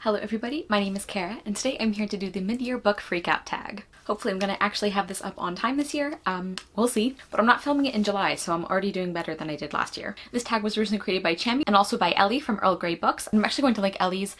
Hello everybody, my name is Kara, and today I'm here to do the mid-year book Freakout tag. Hopefully I'm going to actually have this up on time this year, we'll see, but I'm not filming it in July, so I'm already doing better than I did last year. This tag was originally created by Chami and also by Ellie from Earl Grey Books. I'm actually going to link Ellie's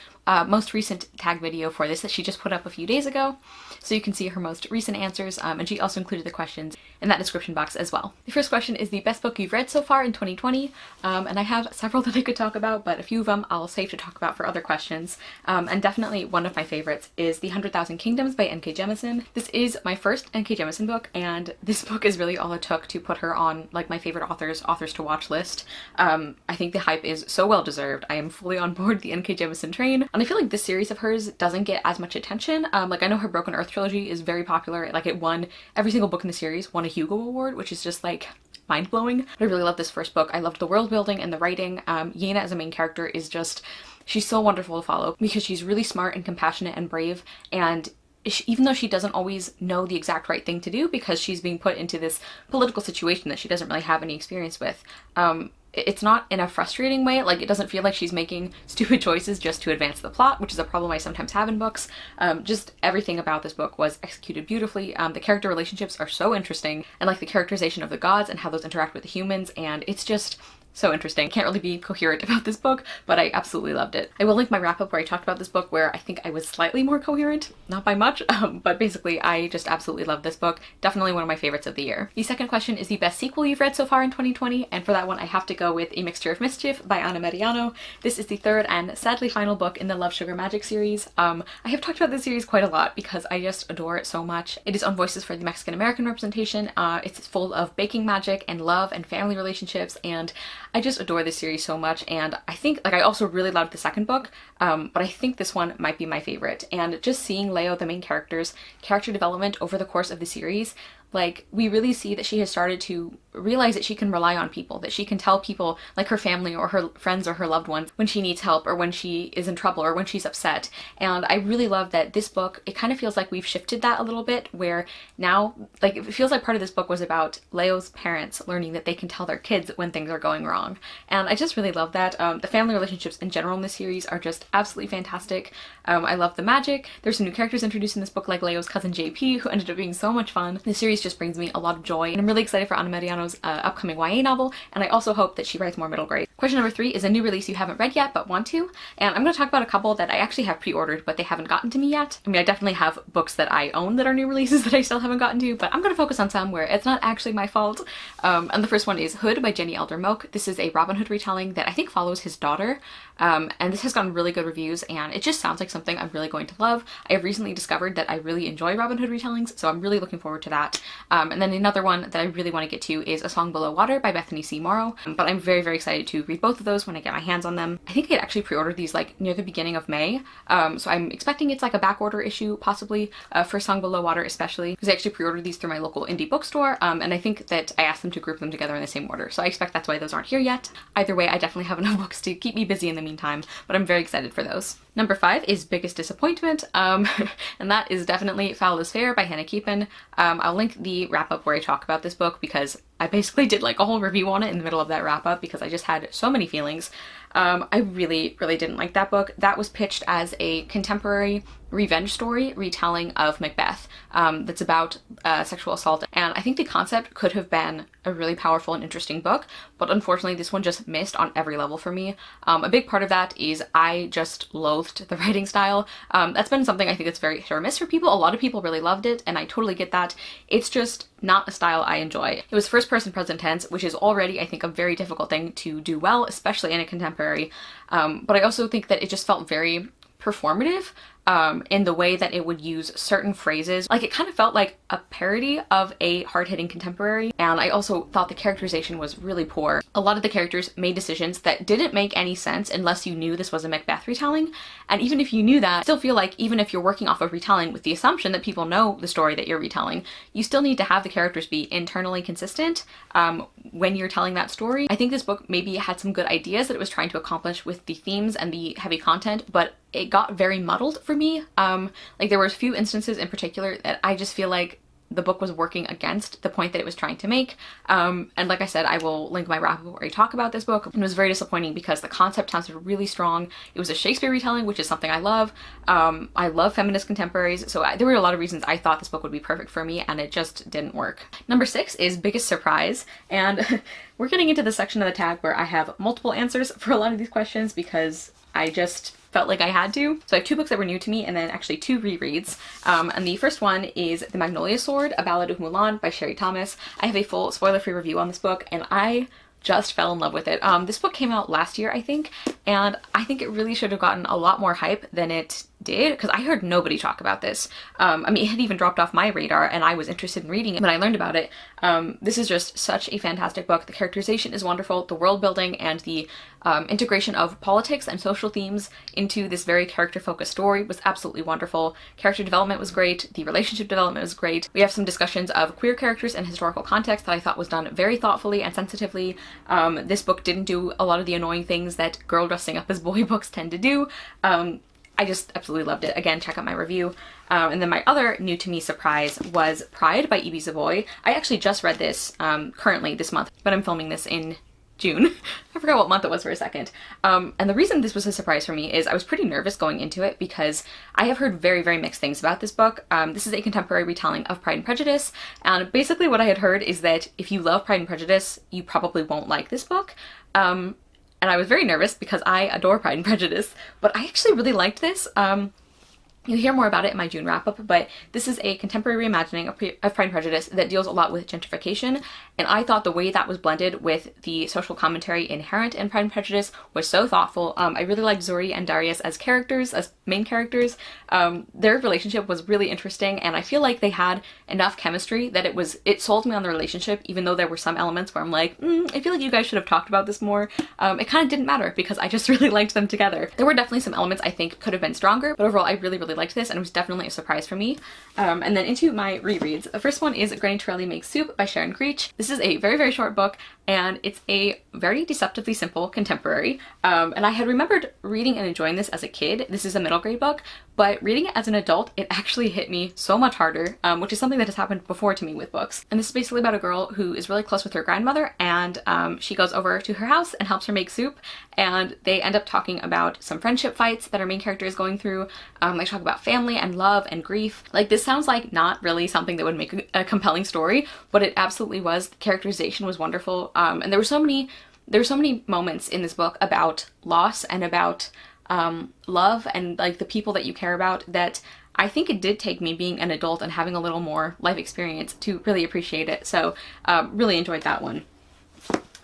most recent tag video for this that she just put up a few days ago, so you can see her most recent answers, and she also included the questions in that description box as well. The first question is the best book you've read so far in 2020, and I have several that I could talk about, but a few of them I'll save to talk about for other questions. And definitely one of my favorites is The 100,000 Kingdoms by N.K. Jemisin. This is my first N.K. Jemisin book, and this book is really all it took to put her on like my favorite authors to watch list. I think the hype is so well deserved. I am fully on board the N.K. Jemisin train, and I feel like this series of hers doesn't get as much attention. Like I know her Broken Earth trilogy is very popular, like it won, every single book in the series won a Hugo Award, which is just like mind-blowing. I really love this first book. I loved the world building and the writing. Yena as a main character is just, she's so wonderful to follow because she's really smart and compassionate and brave, and even though she doesn't always know the exact right thing to do because she's being put into this political situation that she doesn't really have any experience with, it's not in a frustrating way. Like, it doesn't feel like she's making stupid choices just to advance the plot, which is a problem I sometimes have in books. Just everything about this book was executed beautifully. The character relationships are so interesting, and like the characterization of the gods and how those interact with the humans, and it's just so interesting. I can't really be coherent about this book, but I absolutely loved it. I will link my wrap-up where I talked about this book, where I think I was slightly more coherent, not by much, but basically I just absolutely love this book. Definitely one of my favorites of the year. The second question is the best sequel you've read so far in 2020, and for that one I have to go with A Mixture of Mischief by Anna Mariano. This is the third and sadly final book in the Love, Sugar, Magic series. I have talked about this series quite a lot because I just adore it so much. It is on Voices for the Mexican American representation. It's full of baking magic and love and family relationships, and I just adore this series so much. And I think, like, I also really loved the second book, but I think this one might be my favorite. And just seeing Leo, the main character's character development over the course of the series, like, we really see that she has started to realize that she can rely on people, that she can tell people, like her family or her friends or her loved ones, when she needs help or when she is in trouble or when she's upset. And I really love that this book, it kind of feels like we've shifted that a little bit, where now, like, it feels like part of this book was about Leo's parents learning that they can tell their kids when things are going wrong. And I just really love that. The family relationships in general in this series are just absolutely fantastic. I love the magic. There's some new characters introduced in this book, like Leo's cousin JP, who ended up being so much fun. The series just brings me a lot of joy, and I'm really excited for Anna Mariano's upcoming YA novel, and I also hope that she writes more middle grade. Question number 3 is a new release you haven't read yet but want to, and I'm going to talk about a couple that I actually have pre-ordered but they haven't gotten to me yet. I mean, I definitely have books that I own that are new releases that I still haven't gotten to, but I'm going to focus on some where it's not actually my fault. And the first one is Hood by Jenny Elder Moak. This is a Robin Hood retelling that I think follows his daughter, and this has gotten really good reviews, and it just sounds like something I'm really going to love. I have recently discovered that I really enjoy Robin Hood retellings, so I'm really looking forward to that. And then another one that I really want to get to is A Song Below Water by Bethany C. Morrow, but I'm very, very excited to read both of those when I get my hands on them. I think I had actually pre-ordered these like near the beginning of May, so I'm expecting it's like a back order issue possibly, for Song Below Water especially, because I actually pre-ordered these through my local indie bookstore, and I think that I asked them to group them together in the same order, so I expect that's why those aren't here yet. Either way, I definitely have enough books to keep me busy in the meantime, but I'm very excited for those. Number 5 is Biggest Disappointment, and that is definitely Foul is Fair by Hannah Keepin. I'll link the wrap-up where I talk about this book because I basically did like a whole review on it in the middle of that wrap-up because I just had so many feelings. I really, really didn't like that book. That was pitched as a contemporary revenge story retelling of Macbeth, that's about sexual assault, and I think the concept could have been a really powerful and interesting book, but unfortunately this one just missed on every level for me. A big part of that is I just loathed the writing style. That's been something I think that's very hit or miss for people. A lot of people really loved it, and I totally get that. It's just not a style I enjoy. It was first person present tense, which is already, I think, a very difficult thing to do well, especially in a contemporary, but I also think that it just felt very performative in the way that it would use certain phrases. Like, it kind of felt like a parody of a hard-hitting contemporary, and I also thought the characterization was really poor. A lot of the characters made decisions that didn't make any sense unless you knew this was a Macbeth retelling, and even if you knew that, I still feel like even if you're working off of retelling with the assumption that people know the story that you're retelling, you still need to have the characters be internally consistent when you're telling that story. I think this book maybe had some good ideas that it was trying to accomplish with the themes and the heavy content, but it got very muddled for me. Like, there were a few instances in particular that I just feel like the book was working against the point that it was trying to make. And like I said, I will link my wrap-up where I talk about this book. It was very disappointing because the concept sounded really strong. It was a Shakespeare retelling, which is something I love. I love feminist contemporaries, so there were a lot of reasons I thought this book would be perfect for me, and it just didn't work. Number 6 is Biggest Surprise, and we're getting into the section of the tag where I have multiple answers for a lot of these questions because I just felt like I had to. So I have 2 books that were new to me and then actually 2 rereads. And the first one is The Magnolia Sword, A Ballad of Mulan by Sherry Thomas. I have a full spoiler-free review on this book and I just fell in love with it. This book came out last year, I think, and I think it really should have gotten a lot more hype than it did, because I heard nobody talk about this. I mean, it had even dropped off my radar and I was interested in reading it when I learned about it. This is just such a fantastic book. The characterization is wonderful, the world building and the integration of politics and social themes into this very character-focused story was absolutely wonderful. Character development was great, the relationship development was great. We have some discussions of queer characters and historical context that I thought was done very thoughtfully and sensitively. This book didn't do a lot of the annoying things that girl dressing up as boy books tend to do. I just absolutely loved it. Again, check out my review. And then my other new to me surprise was Pride by E.B. Savoy. I actually just read this currently this month, but I'm filming this in June. I forgot what month it was for a second. And the reason this was a surprise for me is I was pretty nervous going into it because I have heard very, very mixed things about this book. This is a contemporary retelling of Pride and Prejudice, and basically what I had heard is that if you love Pride and Prejudice, you probably won't like this book. And I was very nervous because I adore Pride and Prejudice, but I actually really liked this. You'll hear more about it in my June wrap-up, but this is a contemporary reimagining of Pride and Prejudice that deals a lot with gentrification, and I thought the way that was blended with the social commentary inherent in Pride and Prejudice was so thoughtful. I really liked Zuri and Darius as characters, as main characters. Their relationship was really interesting, and I feel like they had enough chemistry that it sold me on the relationship, even though there were some elements where I'm like, I feel like you guys should have talked about this more. It kind of didn't matter because I just really liked them together. There were definitely some elements I think could have been stronger, but overall I really liked this and it was definitely a surprise for me. And then into my rereads. The first one is Granny Turley Makes Soup by Sharon Creech. This is a very, very short book and it's a very deceptively simple contemporary. And I had remembered reading and enjoying this as a kid. This is a middle grade book, but reading it as an adult, it actually hit me so much harder, which is something that has happened before to me with books. And this is basically about a girl who is really close with her grandmother, and she goes over to her house and helps her make soup, and they end up talking about some friendship fights that our main character is going through. They talk about family and love and grief. Like, this sounds like not really something that would make a compelling story, but it absolutely was. The characterization was wonderful, and there were so many moments in this book about loss and about love and like the people that you care about that I think it did take me being an adult and having a little more life experience to really appreciate it. So really enjoyed that one.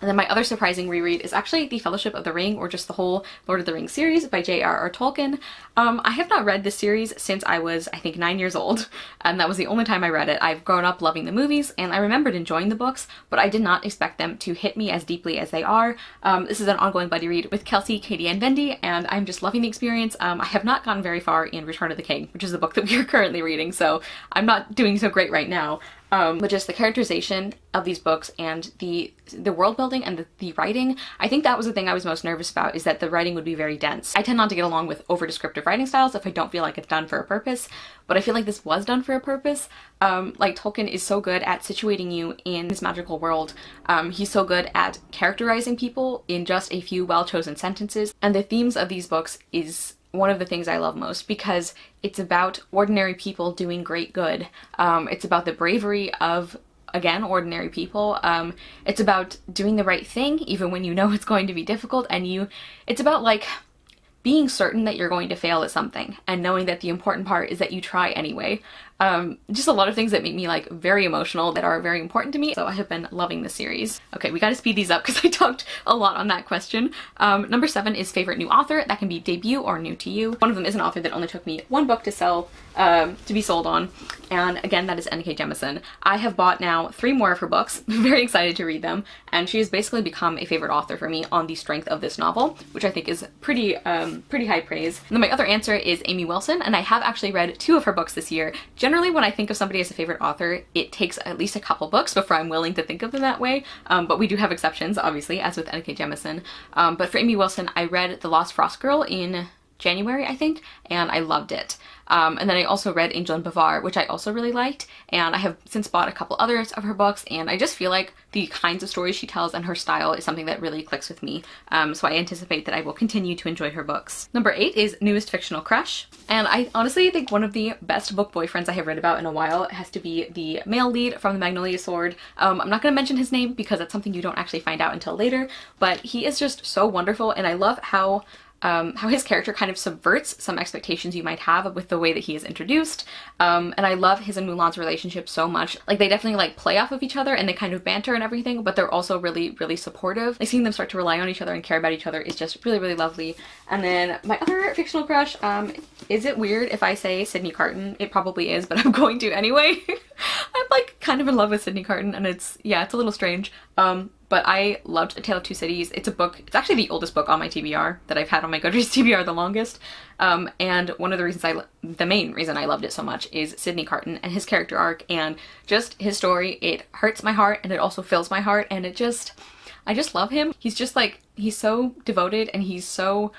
And then my other surprising reread is actually The Fellowship of the Ring, or just the whole Lord of the Rings series by J.R.R. Tolkien. I have not read this series since I was, I think, 9 years old, and that was the only time I read it. I've grown up loving the movies, and I remembered enjoying the books, but I did not expect them to hit me as deeply as they are. This is an ongoing buddy read with Kelsey, Katie, and Bendy, and I'm just loving the experience. I have not gotten very far in Return of the King, which is the book that we are currently reading, so I'm not doing so great right now. But just the characterization of these books and the world building and the writing, I think that was the thing I was most nervous about, is that the writing would be very dense. I tend not to get along with over descriptive writing styles if I don't feel like it's done for a purpose, but I feel like this was done for a purpose. Like, Tolkien is so good at situating you in this magical world. He's so good at characterizing people in just a few well-chosen sentences, and the themes of these books is one of the things I love most, because it's about ordinary people doing great good. It's about the bravery of, again, ordinary people. It's about doing the right thing even when you know it's going to be difficult, and it's about like being certain that you're going to fail at something and knowing that the important part is that you try anyway. Just a lot of things that make me like very emotional, that are very important to me. So I have been loving this series. Okay, we gotta speed these up because I talked a lot on that question. Number 7 is favorite new author. That can be debut or new to you. One of them is an author that only took me one book to sell, to be sold on. And again, that is N.K. Jemisin. I have bought now 3 more of her books. I'm very excited to read them. And she has basically become a favorite author for me on the strength of this novel, which I think is pretty high praise. And then my other answer is Amy Wilson, and I have actually read 2 of her books this year. Generally, when I think of somebody as a favorite author, it takes at least a couple books before I'm willing to think of them that way, but we do have exceptions, obviously, as with N.K. Jemisin. But for Amy Wilson, I read The Lost Frost Girl in January, I think, and I loved it. And then I also read Angel and Bavar, which I also really liked, and I have since bought a couple others of her books, and I just feel like the kinds of stories she tells and her style is something that really clicks with me, so I anticipate that I will continue to enjoy her books. Number 8 is Newest Fictional Crush, and I honestly think one of the best book boyfriends I have read about in a while has to be the male lead from the Magnolia Sword. I'm not going to mention his name because that's something you don't actually find out until later, but he is just so wonderful, and I love how his character kind of subverts some expectations you might have with the way that he is introduced. And I love his and Mulan's relationship so much. Like, they definitely like play off of each other and they kind of banter and everything, but they're also really, really supportive. Like, seeing them start to rely on each other and care about each other is just really, really lovely. And then my other fictional crush, is it weird if I say Sydney Carton? It probably is, but I'm going to anyway. I'm like kind of in love with Sydney Carton, and it's a little strange. But I loved A Tale of Two Cities. It's a book, it's actually the oldest book on my TBR that I've had on my Goodreads TBR the longest. And one of the reasons the main reason I loved it so much is Sydney Carton and his character arc and just his story. It hurts my heart and it also fills my heart, and I just love him. He's just like, he's so devoted and he's so,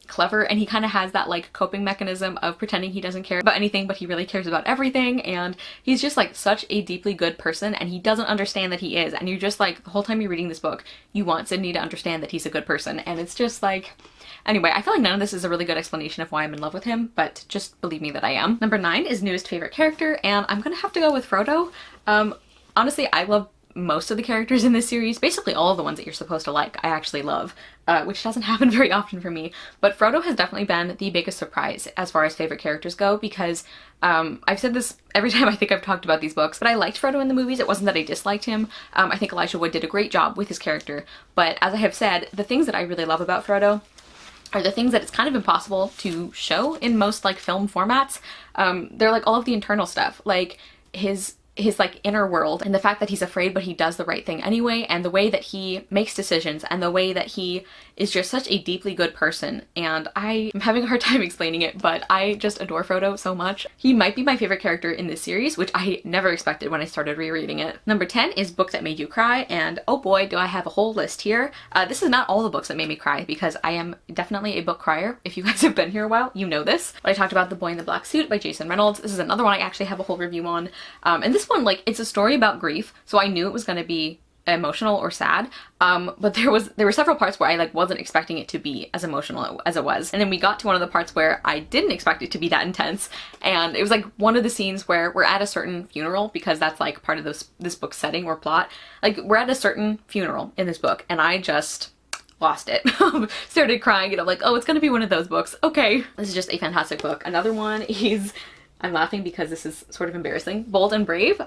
clever, and he kind of has that like coping mechanism of pretending he doesn't care about anything, but he really cares about everything, and he's just like such a deeply good person, and he doesn't understand that he is, and you're just like, the whole time you're reading this book you want Sydney to understand that he's a good person, and it's just like, anyway, I feel like none of this is a really good explanation of why I'm in love with him, but just believe me that I am. Number 9 is Newest Favorite Character, and I'm gonna have to go with Frodo. Honestly, I love most of the characters in this series. Basically all of the ones that you're supposed to like I actually love, which doesn't happen very often for me, but Frodo has definitely been the biggest surprise as far as favorite characters go, because I've said this every time I think I've talked about these books, but I liked Frodo in the movies. It wasn't that I disliked him. I think Elijah Wood did a great job with his character, but as I have said, the things that I really love about Frodo are the things that it's kind of impossible to show in most like film formats. They're like all of the internal stuff, like his like inner world, and the fact that he's afraid but he does the right thing anyway, and the way that he makes decisions, and the way that he is just such a deeply good person. And I am having a hard time explaining it, but I just adore Frodo so much. He might be my favorite character in this series, which I never expected when I started rereading it. Number 10 is Book That Made You Cry, and oh boy, do I have a whole list here. This is not all the books that made me cry, because I am definitely a book crier. If you guys have been here a while, you know this. But I talked about The Boy in the Black Suit by Jason Reynolds. This is another one I actually have a whole review on. And this one, like, it's a story about grief, so I knew it was going to be emotional or sad, but there were several parts where I like wasn't expecting it to be as emotional as it was, and then we got to one of the parts where I didn't expect it to be that intense, and it was like one of the scenes where we're at a certain funeral, because that's like part of this book's setting or plot. Like, we're at a certain funeral in this book, and I just lost it. Started crying, and I'm like, oh, it's gonna be one of those books. Okay. This is just a fantastic book. Another one is, I'm laughing because this is sort of embarrassing, Bold and Brave,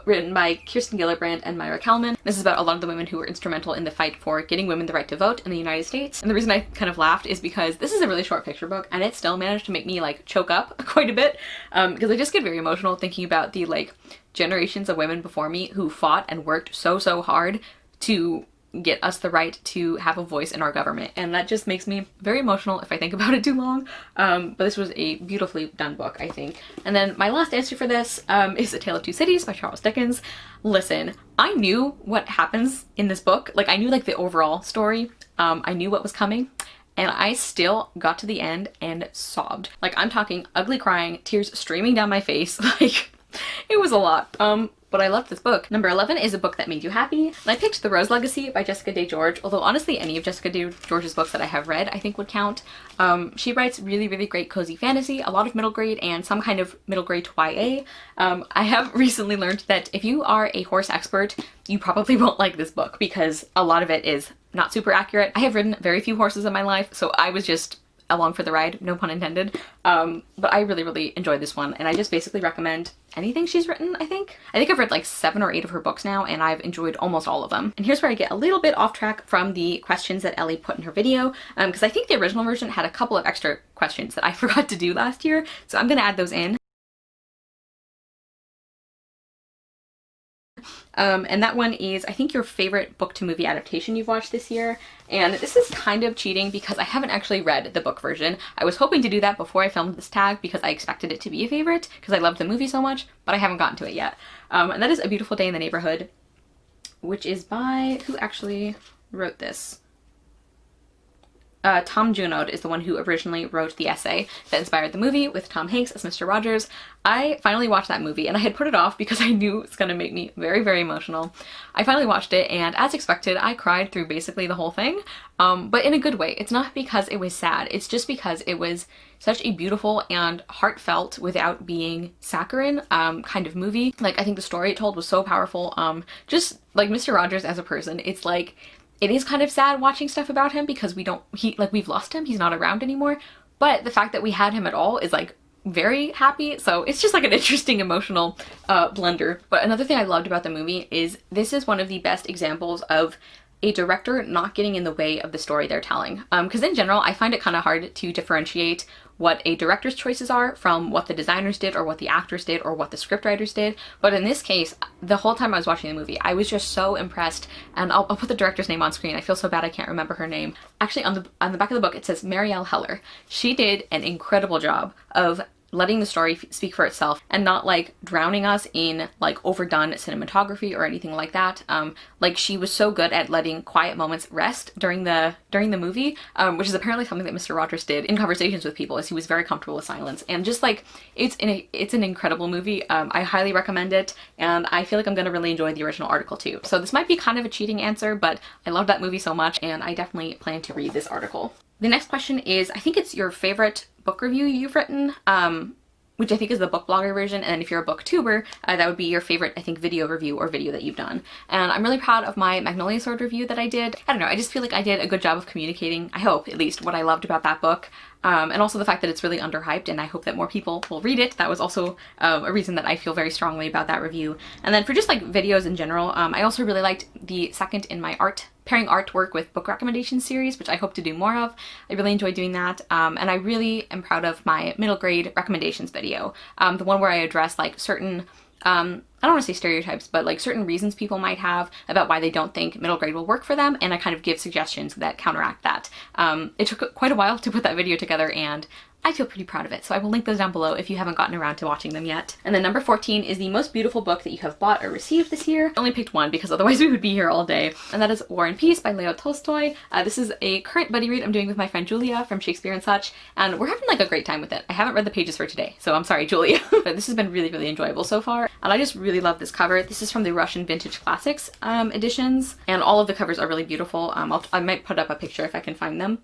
written by Kirsten Gillibrand and Myra Kalman. This is about a lot of the women who were instrumental in the fight for getting women the right to vote in the United States. And the reason I kind of laughed is because this is a really short picture book, and it still managed to make me like choke up quite a bit, because I just get very emotional thinking about the like generations of women before me who fought and worked so hard to get us the right to have a voice in our government, and that just makes me very emotional if I think about it too long. But this was a beautifully done book, I think. And then my last answer for this is A Tale of Two Cities by Charles Dickens. Listen, I knew what happens in this book. Like, I knew like the overall story. I knew what was coming, and I still got to the end and sobbed. Like, I'm talking ugly crying, tears streaming down my face. Like, it was a lot. But I loved this book. Number 11 is A Book That Made You Happy, and I picked The Rose Legacy by Jessica Day George, although honestly any of Jessica Day George's books that I have read I think would count. She writes really great cozy fantasy, a lot of middle grade, and some kind of middle grade to YA. I have recently learned that if you are a horse expert, you probably won't like this book, because a lot of it is not super accurate. I have ridden very few horses in my life, so I was just along for the ride, no pun intended. But I really enjoyed this one, and I just basically recommend anything she's written, I think. I've read like 7 or 8 of her books now, and I've enjoyed almost all of them. And here's where I get a little bit off track from the questions that Ellie put in her video, because I think the original version had a couple of extra questions that I forgot to do last year, so I'm gonna add those in. And that one is, I think, your favorite book to movie adaptation you've watched this year. And this is kind of cheating because I haven't actually read the book version. I was hoping to do that before I filmed this tag because I expected it to be a favorite because I loved the movie so much, but I haven't gotten to it yet. And that is A Beautiful Day in the Neighborhood, which is by, who actually wrote this? Tom Junod is the one who originally wrote the essay that inspired the movie with Tom Hanks as Mr. Rogers. I finally watched that movie, and I had put it off because I knew it's gonna make me very, very emotional. I finally watched it, and as expected, I cried through basically the whole thing, but in a good way. It's not because it was sad, it's just because it was such a beautiful and heartfelt, without being saccharine, kind of movie. Like, I think the story it told was so powerful. Just like Mr. Rogers as a person, it's like, it is kind of sad watching stuff about him because we've lost him, he's not around anymore, but the fact that we had him at all is like very happy, so it's just like an interesting emotional blender. But another thing I loved about the movie is this is one of the best examples of a director not getting in the way of the story they're telling. Because in general, I find it kind of hard to differentiate what a director's choices are from what the designers did or what the actors did or what the scriptwriters did. But in this case, the whole time I was watching the movie, I was just so impressed. And I'll put the director's name on screen. I feel so bad I can't remember her name. Actually, on the back of the book, it says Marielle Heller. She did an incredible job of letting the story speak for itself and not like drowning us in like overdone cinematography or anything like that. Like, she was so good at letting quiet moments rest during the movie, which is apparently something that Mr. Rogers did in conversations with people, as he was very comfortable with silence. And just like, it's an incredible movie. I highly recommend it, and I feel like I'm gonna really enjoy the original article too. So this might be kind of a cheating answer, but I love that movie so much, and I definitely plan to read this article. The next question is, I think it's your favorite book review you've written, which I think is the book blogger version, and if you're a booktuber, that would be your favorite, I think, video review or video that you've done. And I'm really proud of my Magnolia Sword review that I did. I don't know, I just feel like I did a good job of communicating, I hope, at least, what I loved about that book. And also the fact that it's really underhyped, and I hope that more people will read it. That was also a reason that I feel very strongly about that review. And then for just like videos in general, I also really liked the second in my pairing artwork with book recommendations series, which I hope to do more of. I really enjoy doing that. And I really am proud of my middle grade recommendations video. The one where I address like certain, I don't want to say stereotypes, but like certain reasons people might have about why they don't think middle grade will work for them, and I kind of give suggestions that counteract that. It took quite a while to put that video together, and I feel pretty proud of it, so I will link those down below if you haven't gotten around to watching them yet. And then number 14 is the most beautiful book that you have bought or received this year. I only picked one because otherwise we would be here all day, and that is War and Peace by Leo Tolstoy. This is a current buddy read I'm doing with my friend Julia from Shakespeare and Such, and we're having like a great time with it. I haven't read the pages for today, so I'm sorry, Julia. But this has been really, really enjoyable so far, and I just really love this cover. This is from the Russian Vintage Classics editions, and all of the covers are really beautiful. I might put up a picture if I can find them.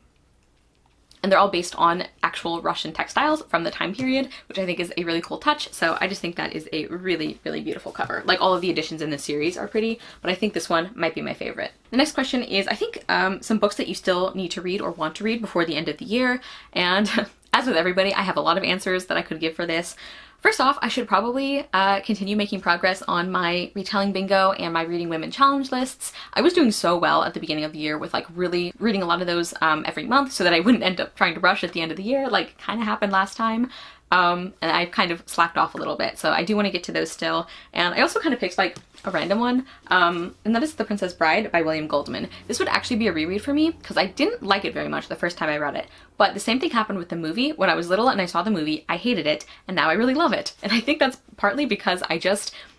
And they're all based on actual Russian textiles from the time period, which I think is a really cool touch. So I just think that is a really, really beautiful cover. Like, all of the editions in this series are pretty, but I think this one might be my favorite. The next question is, I think, some books that you still need to read or want to read before the end of the year. And as with everybody, I have a lot of answers that I could give for this. First off, I should probably continue making progress on my retelling bingo and my reading women challenge lists. I was doing so well at the beginning of the year with like really reading a lot of those every month so that I wouldn't end up trying to rush at the end of the year, like kind of happened last time. And I've kind of slacked off a little bit, so I do want to get to those still. And I also kind of picked like a random one, and that is The Princess Bride by William Goldman. This would actually be a reread for me because I didn't like it very much the first time I read it, but the same thing happened with the movie. When I was little and I saw the movie, I hated it, and now I really love it. And I think that's partly because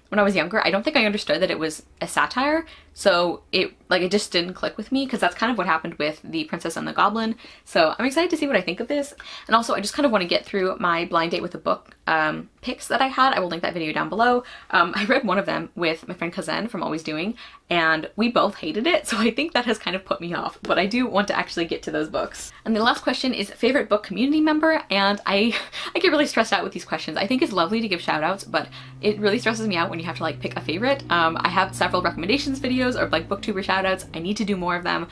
when I was younger, I don't think I understood that it was a satire, so it just didn't click with me, because that's kind of what happened with The Princess and the Goblin. So I'm excited to see what I think of this. And also, I just kind of want to get through my blind date with a book picks that I had. I will link that video down below. I read one of them with my friend Kazen from Always Doing, and we both hated it, so I think that has kind of put me off, but I do want to actually get to those books. And the last question is favorite book community member, and I get really stressed out with these questions. I think it's lovely to give shout outs, but it really stresses me out when you have to like pick a favorite. I have several recommendations videos or like booktuber shout outs. I need to do more of them.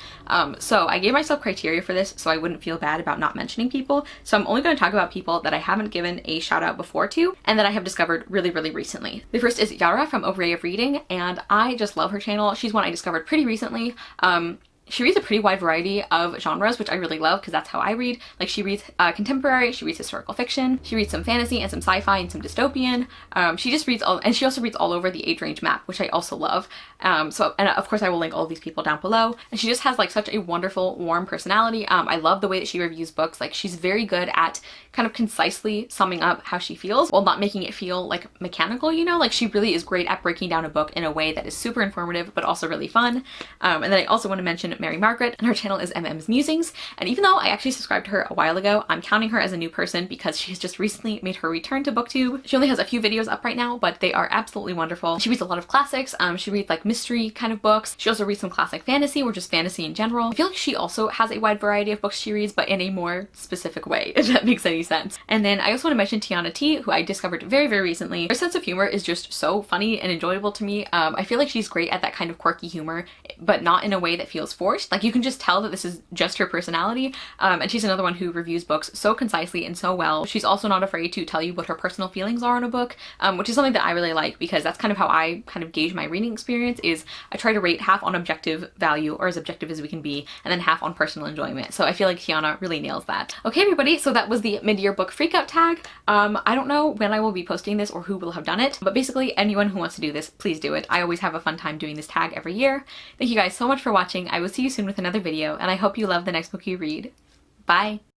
So I gave myself criteria for this so I wouldn't feel bad about not mentioning people. So I'm only going to talk about people that I haven't given a shout out before to, and that I have discovered really, really recently. The first is Yara from Array of Reading, and I just love her channel. She's one I discovered pretty recently. She reads a pretty wide variety of genres, which I really love because that's how I read. Like, she reads contemporary, she reads historical fiction, she reads some fantasy and some sci-fi and some dystopian. She just reads and she also reads all over the age range map, which I also love. And of course I will link all of these people down below. And she just has like such a wonderful, warm personality. I love the way that she reviews books. Like, she's very good at kind of concisely summing up how she feels while not making it feel like mechanical, you know? Like, she really is great at breaking down a book in a way that is super informative but also really fun. And then I also want to mention Mary Margaret, and her channel is MM's Musings. And even though I actually subscribed to her a while ago, I'm counting her as a new person because she has just recently made her return to BookTube. She only has a few videos up right now, but they are absolutely wonderful. She reads a lot of classics. She reads like mystery kind of books. She also reads some classic fantasy or just fantasy in general. I feel like she also has a wide variety of books she reads, but in a more specific way, if that makes any sense. And then I also want to mention Tiana T, who I discovered very, very recently. Her sense of humor is just so funny and enjoyable to me. I feel like she's great at that kind of quirky humor, but not in a way that feels forced. Like, you can just tell that this is just her personality. And she's another one who reviews books so concisely and so well. She's also not afraid to tell you what her personal feelings are in a book, which is something that I really like, because that's kind of how I kind of gauge my reading experience. Is I try to rate half on objective value, or as objective as we can be, and then half on personal enjoyment. So I feel like Tiana really nails that. Okay, everybody, so that was the mid-year book freakout tag. I don't know when I will be posting this or who will have done it, but basically anyone who wants to do this, please do it. I always have a fun time doing this tag every year. Thank you guys so much for watching. I will see you soon with another video, and I hope you love the next book you read. Bye!